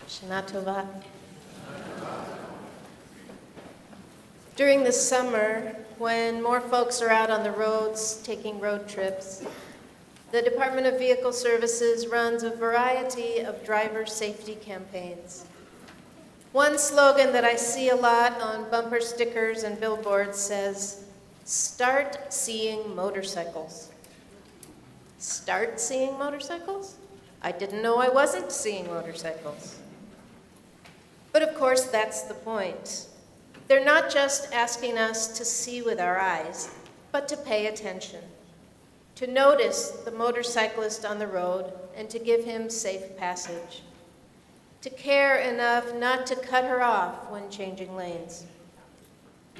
Shana Tova. During the summer, when more folks are out on the roads taking road trips, the Department of Vehicle Services runs a variety of driver safety campaigns. One slogan that I see a lot on bumper stickers and billboards says, "Start seeing motorcycles." Start seeing motorcycles? I didn't know I wasn't seeing motorcycles. But of course, that's the point. They're not just asking us to see with our eyes, but to pay attention, to notice the motorcyclist on the road and to give him safe passage, to care enough not to cut her off when changing lanes,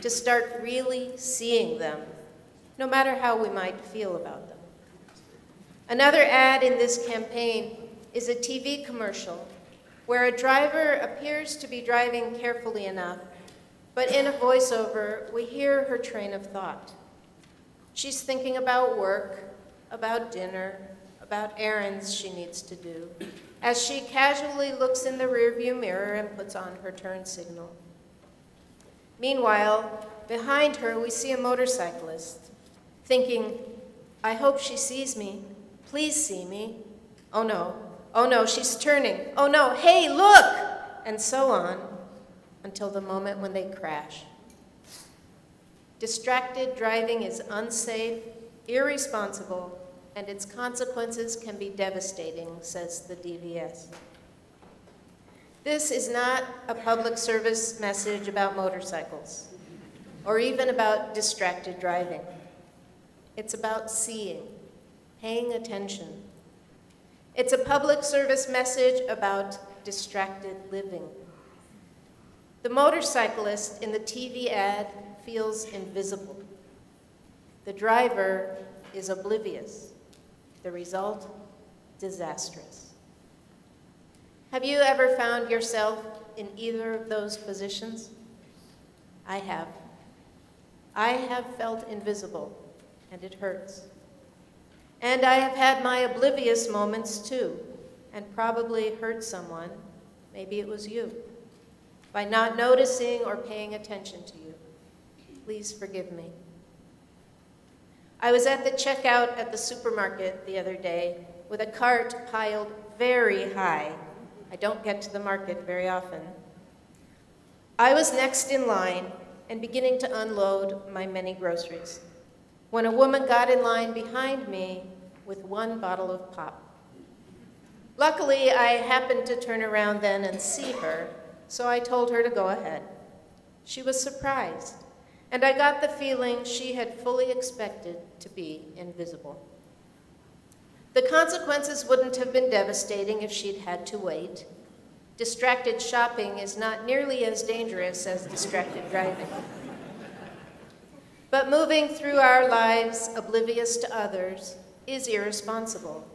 to start really seeing them, no matter how we might feel about them. Another ad in this campaign is a TV commercial where a driver appears to be driving carefully enough, but in a voiceover, we hear her train of thought. She's thinking about work, about dinner, about errands she needs to do, as she casually looks in the rearview mirror and puts on her turn signal. Meanwhile, behind her, we see a motorcyclist, thinking, "I hope she sees me. Please see me. Oh no, she's turning. Oh no, hey, look!" And so on, until the moment when they crash. Distracted driving is unsafe, irresponsible, and its consequences can be devastating, says the DVS. This is not a public service message about motorcycles, or even about distracted driving. It's about seeing, paying attention. It's a public service message about distracted living. The motorcyclist in the TV ad feels invisible. The driver is oblivious. The result, disastrous. Have you ever found yourself in either of those positions? I have. I have felt invisible, and it hurts. And I have had my oblivious moments too, and probably hurt someone, maybe it was you, by not noticing or paying attention to you. Please forgive me. I was at the checkout at the supermarket the other day with a cart piled very high. I don't get to the market very often. I was next in line and beginning to unload my many groceries when a woman got in line behind me with one bottle of pop. Luckily, I happened to turn around then and see her, so I told her to go ahead. She was surprised, and I got the feeling she had fully expected to be invisible. The consequences wouldn't have been devastating if she'd had to wait. Distracted shopping is not nearly as dangerous as distracted driving. But moving through our lives oblivious to others is irresponsible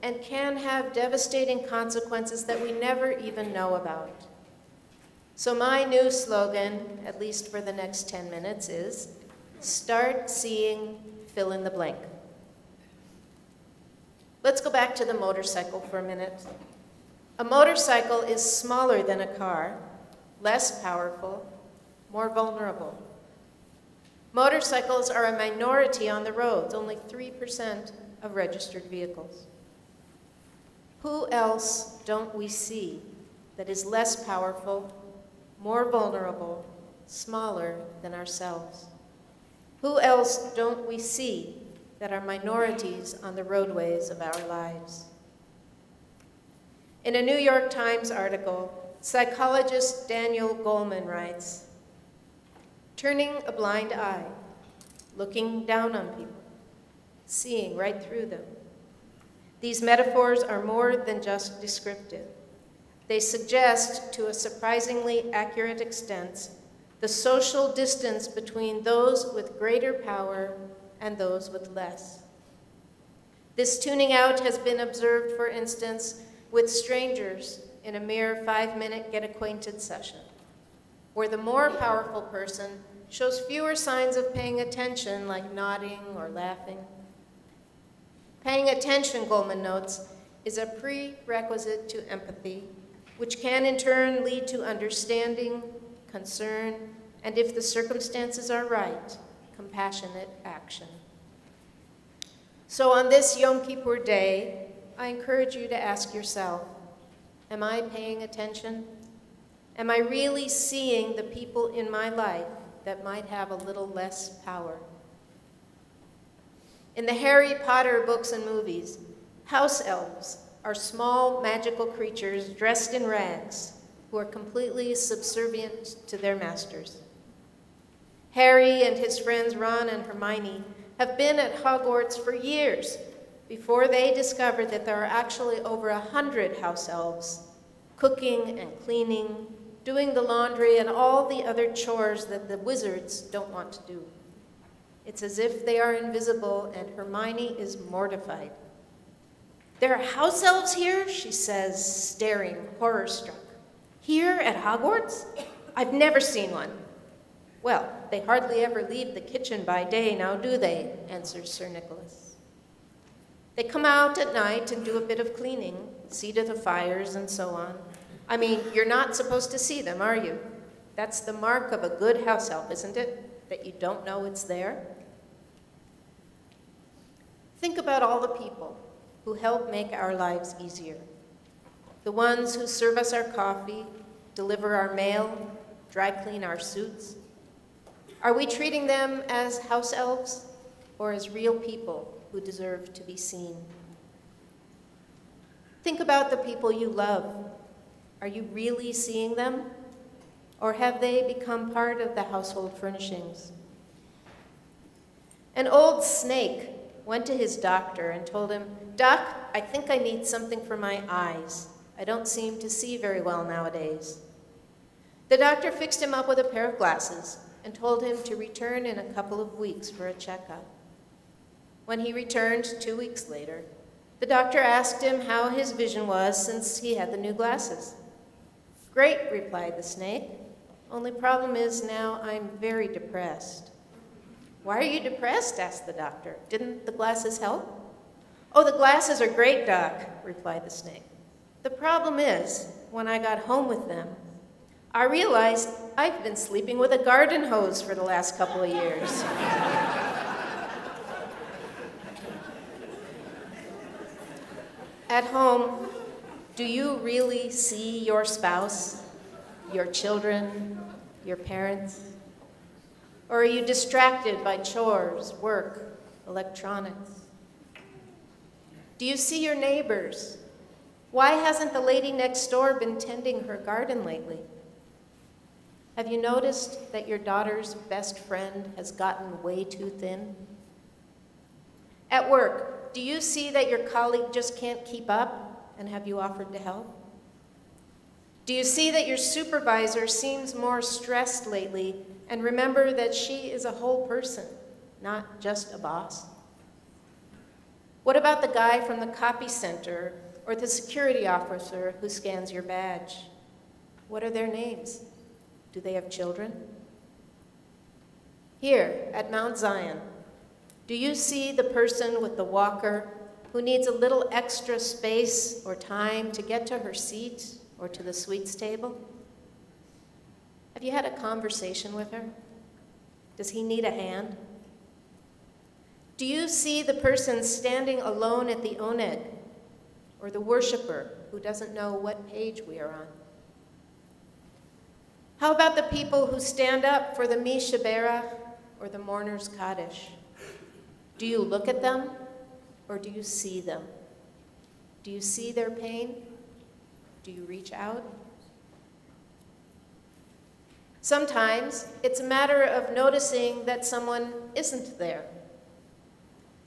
and can have devastating consequences that we never even know about. So my new slogan, at least for the next 10 minutes, is start seeing, fill in the blank. Let's go back to the motorcycle for a minute. A motorcycle is smaller than a car, less powerful, more vulnerable. Motorcycles are a minority on the roads, only 3% of registered vehicles. Who else don't we see that is less powerful, more vulnerable, smaller than ourselves? Who else don't we see that are minorities on the roadways of our lives? In a New York Times article, psychologist Daniel Goleman writes, "Turning a blind eye, looking down on people, seeing right through them. These metaphors are more than just descriptive. They suggest, to a surprisingly accurate extent, the social distance between those with greater power and those with less. This tuning out has been observed, for instance, with strangers in a mere 5-minute get-acquainted session, where the more powerful person shows fewer signs of paying attention, like nodding or laughing. Paying attention, Goleman notes, is a prerequisite to empathy, which can in turn lead to understanding, concern, and if the circumstances are right, compassionate action. So on this Yom Kippur day, I encourage you to ask yourself, am I paying attention? Am I really seeing the people in my life that might have a little less power? In the Harry Potter books and movies, house elves are small magical creatures dressed in rags who are completely subservient to their masters. Harry and his friends Ron and Hermione have been at Hogwarts for years before they discovered that there are actually over 100 house elves, cooking and cleaning, doing the laundry, and all the other chores that the wizards don't want to do. It's as if they are invisible, and Hermione is mortified. "There are house elves here?" she says, staring, horror-struck. "Here at Hogwarts? I've never seen one." "Well, they hardly ever leave the kitchen by day now, do they?" answers Sir Nicholas. "They come out at night and do a bit of cleaning, see to the fires and so on. I mean, you're not supposed to see them, are you? That's the mark of a good house elf, isn't it? That you don't know it's there?" Think about all the people who help make our lives easier. The ones who serve us our coffee, deliver our mail, dry clean our suits. Are we treating them as house elves or as real people who deserve to be seen? Think about the people you love. Are you really seeing them? Or have they become part of the household furnishings? An old snake went to his doctor and told him, "Doc, I think I need something for my eyes. I don't seem to see very well nowadays." The doctor fixed him up with a pair of glasses and told him to return in a couple of weeks for a checkup. When he returned 2 weeks later, the doctor asked him how his vision was since he had the new glasses. "Great," replied the snake. "Only problem is now I'm very depressed." "Why are you depressed?" asked the doctor. "Didn't the glasses help?" "Oh, the glasses are great, Doc," replied the snake. "The problem is, when I got home with them, I realized I've been sleeping with a garden hose for the last couple of years." At home, do you really see your spouse, your children, your parents? Or are you distracted by chores, work, electronics? Do you see your neighbors? Why hasn't the lady next door been tending her garden lately? Have you noticed that your daughter's best friend has gotten way too thin? At work, do you see that your colleague just can't keep up, and have you offered to help? Do you see that your supervisor seems more stressed lately, and remember that she is a whole person, not just a boss? What about the guy from the copy center or the security officer who scans your badge? What are their names? Do they have children? Here at Mount Zion, do you see the person with the walker who needs a little extra space or time to get to her seat or to the sweets table? Have you had a conversation with her? Does he need a hand? Do you see the person standing alone at the oneg, or the worshiper who doesn't know what page we are on? How about the people who stand up for the Mishaberach or the mourner's Kaddish? Do you look at them, or do you see them? Do you see their pain? Do you reach out? Sometimes it's a matter of noticing that someone isn't there.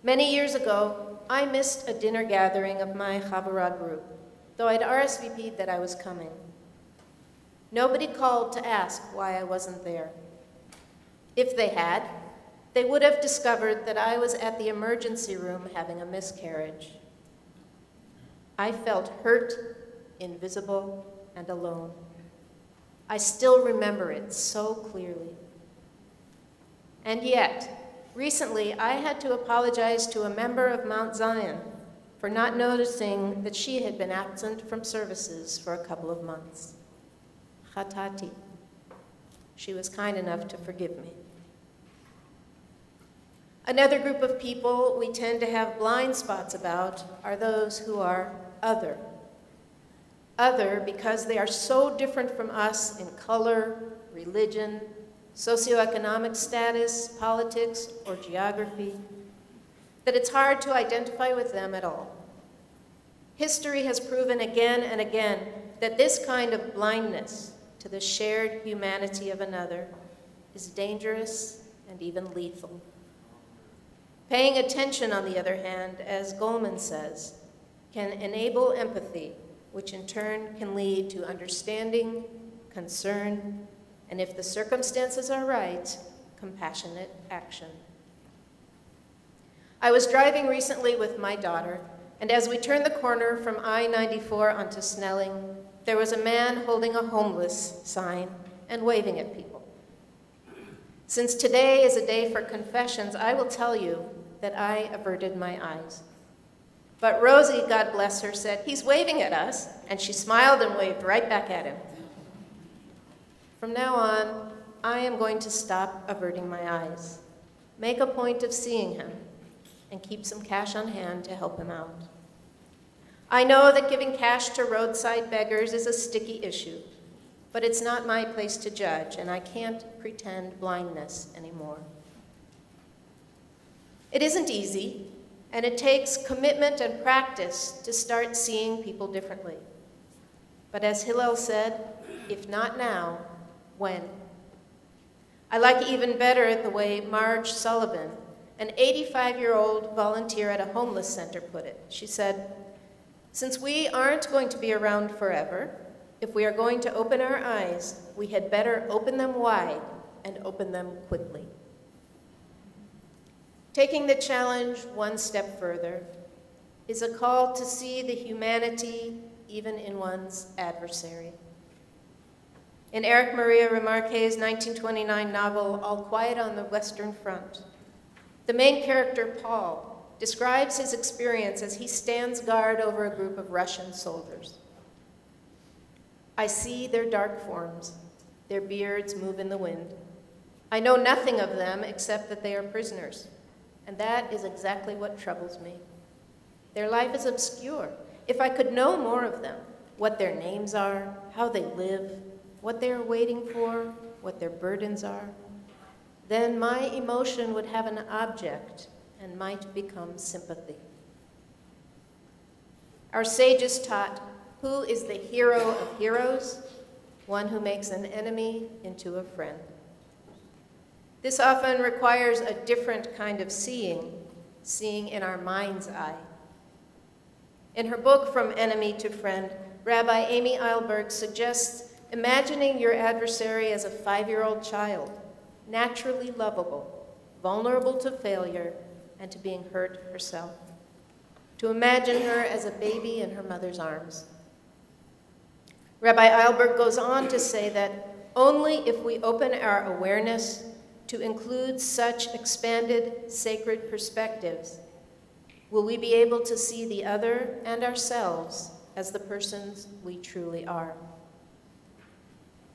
Many years ago, I missed a dinner gathering of my Chavurah group, though I'd RSVP'd that I was coming. Nobody called to ask why I wasn't there. If they had, they would have discovered that I was at the emergency room having a miscarriage. I felt hurt, invisible, and alone. I still remember it so clearly. And yet, recently I had to apologize to a member of Mount Zion for not noticing that she had been absent from services for a couple of months. Chatati. She was kind enough to forgive me. Another group of people we tend to have blind spots about are those who are other. Other because they are so different from us in color, religion, socioeconomic status, politics, or geography, that it's hard to identify with them at all. History has proven again and again that this kind of blindness to the shared humanity of another is dangerous and even lethal. Paying attention, on the other hand, as Goleman says, can enable empathy, which in turn can lead to understanding, concern, and if the circumstances are right, compassionate action. I was driving recently with my daughter, and as we turned the corner from I-94 onto Snelling, there was a man holding a homeless sign and waving at people. Since today is a day for confessions, I will tell you that I averted my eyes. But Rosie, God bless her, said, "He's waving at us," and she smiled and waved right back at him. From now on, I am going to stop averting my eyes, make a point of seeing him, and keep some cash on hand to help him out. I know that giving cash to roadside beggars is a sticky issue, but it's not my place to judge, and I can't pretend blindness anymore. It isn't easy, and it takes commitment and practice to start seeing people differently. But as Hillel said, if not now, when? I like even better the way Marge Sullivan, an 85-year-old volunteer at a homeless center, put it. She said, "Since we aren't going to be around forever, if we are going to open our eyes, we had better open them wide and open them quickly." Taking the challenge one step further is a call to see the humanity even in one's adversary. In Eric Maria Remarque's 1929 novel, All Quiet on the Western Front, the main character, Paul, describes his experience as he stands guard over a group of Russian soldiers. "I see their dark forms. Their beards move in the wind. I know nothing of them except that they are prisoners, and that is exactly what troubles me. Their life is obscure. If I could know more of them, what their names are, how they live, what they are waiting for, what their burdens are, then my emotion would have an object and might become sympathy." Our sages taught, who is the hero of heroes? One who makes an enemy into a friend. This often requires a different kind of seeing in our mind's eye. In her book, From Enemy to Friend, Rabbi Amy Eilberg suggests imagining your adversary as a 5-year-old child, naturally lovable, vulnerable to failure, and to being hurt herself. To imagine her as a baby in her mother's arms. Rabbi Eilberg goes on to say that only if we open our awareness to include such expanded sacred perspectives will we be able to see the other and ourselves as the persons we truly are.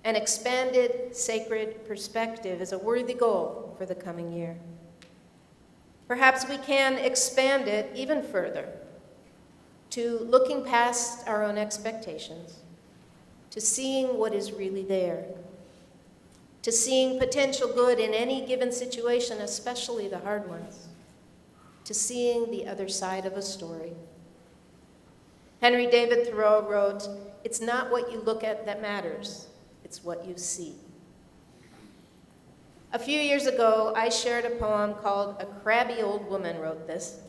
An expanded sacred perspective is a worthy goal for the coming year. Perhaps we can expand it even further to looking past our own expectations, to seeing what is really there, to seeing potential good in any given situation, especially the hard ones, to seeing the other side of a story. Henry David Thoreau wrote, "It's not what you look at that matters, it's what you see." A few years ago, I shared a poem called "A Crabby Old Woman Wrote This."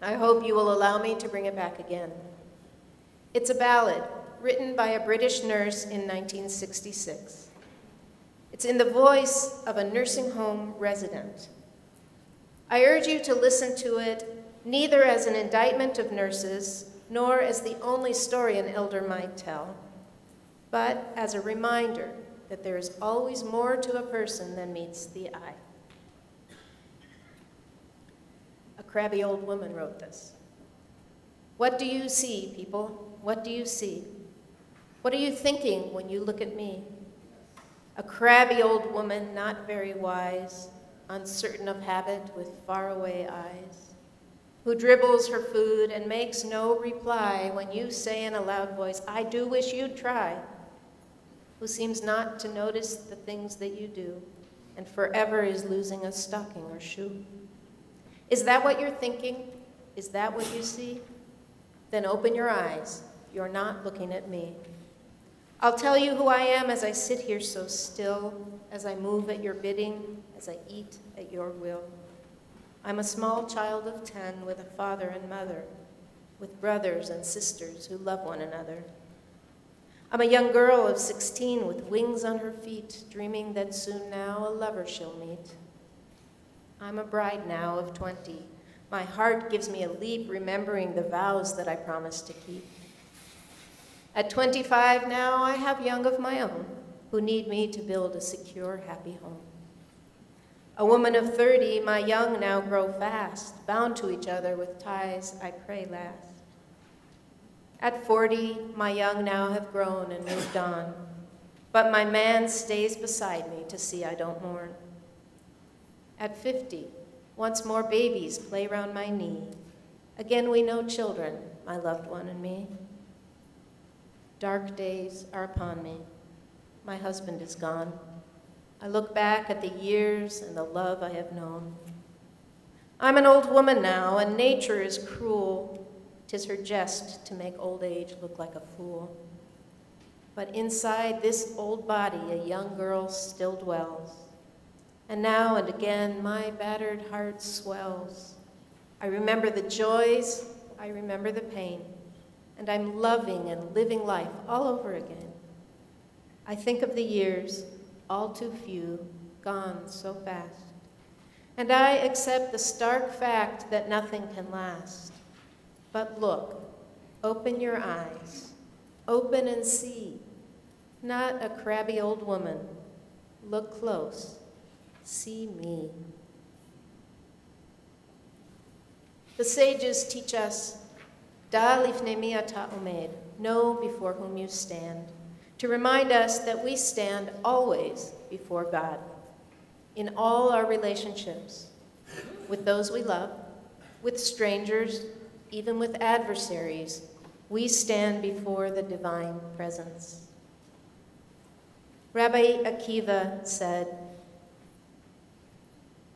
I hope you will allow me to bring it back again. It's a ballad written by a British nurse in 1966. It's in the voice of a nursing home resident. I urge you to listen to it neither as an indictment of nurses nor as the only story an elder might tell, but as a reminder that there is always more to a person than meets the eye. A crabby old woman wrote this. What do you see, people? What do you see? What are you thinking when you look at me? A crabby old woman, not very wise, uncertain of habit with faraway eyes, who dribbles her food and makes no reply when you say in a loud voice, I do wish you'd try, who seems not to notice the things that you do and forever is losing a stocking or shoe. Is that what you're thinking? Is that what you see? Then open your eyes. You're not looking at me. I'll tell you who I am as I sit here so still, as I move at your bidding, as I eat at your will. I'm a small child of 10 with a father and mother, with brothers and sisters who love one another. I'm a young girl of 16 with wings on her feet, dreaming that soon now a lover she'll meet. I'm a bride now of 20. My heart gives me a leap, remembering the vows that I promised to keep. At 25 now, I have young of my own who need me to build a secure, happy home. A woman of 30, my young now grow fast, bound to each other with ties I pray last. At 40, my young now have grown and moved on, but my man stays beside me to see I don't mourn. At 50, once more babies play round my knee. Again we know children, my loved one and me. Dark days are upon me. My husband is gone. I look back at the years and the love I have known. I'm an old woman now, and nature is cruel. 'Tis her jest to make old age look like a fool. But inside this old body, a young girl still dwells. And now and again, my battered heart swells. I remember the joys, I remember the pain, and I'm loving and living life all over again. I think of the years, all too few, gone so fast. And I accept the stark fact that nothing can last. But look, open your eyes, open and see. Not a crabby old woman. Look close, see me. The sages teach us, Da lifnei mi ata omed, know before whom you stand, to remind us that we stand always before God, in all our relationships, with those we love, with strangers, even with adversaries, we stand before the divine presence. Rabbi Akiva said,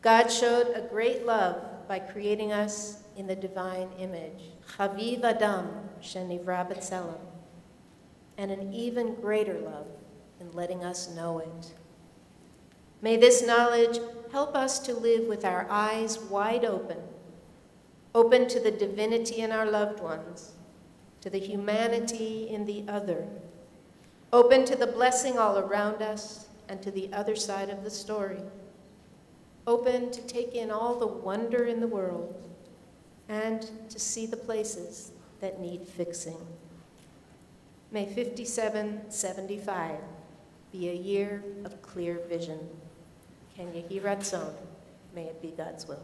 God showed a great love by creating us in the divine image, Chaviv Adam shenivra b'tzelem, and an even greater love in letting us know it. May this knowledge help us to live with our eyes wide open, open to the divinity in our loved ones, to the humanity in the other, open to the blessing all around us and to the other side of the story, open to take in all the wonder in the world and to see the places that need fixing. May 5775 be a year of clear vision. Ken Yehi Ratzon, may it be God's will.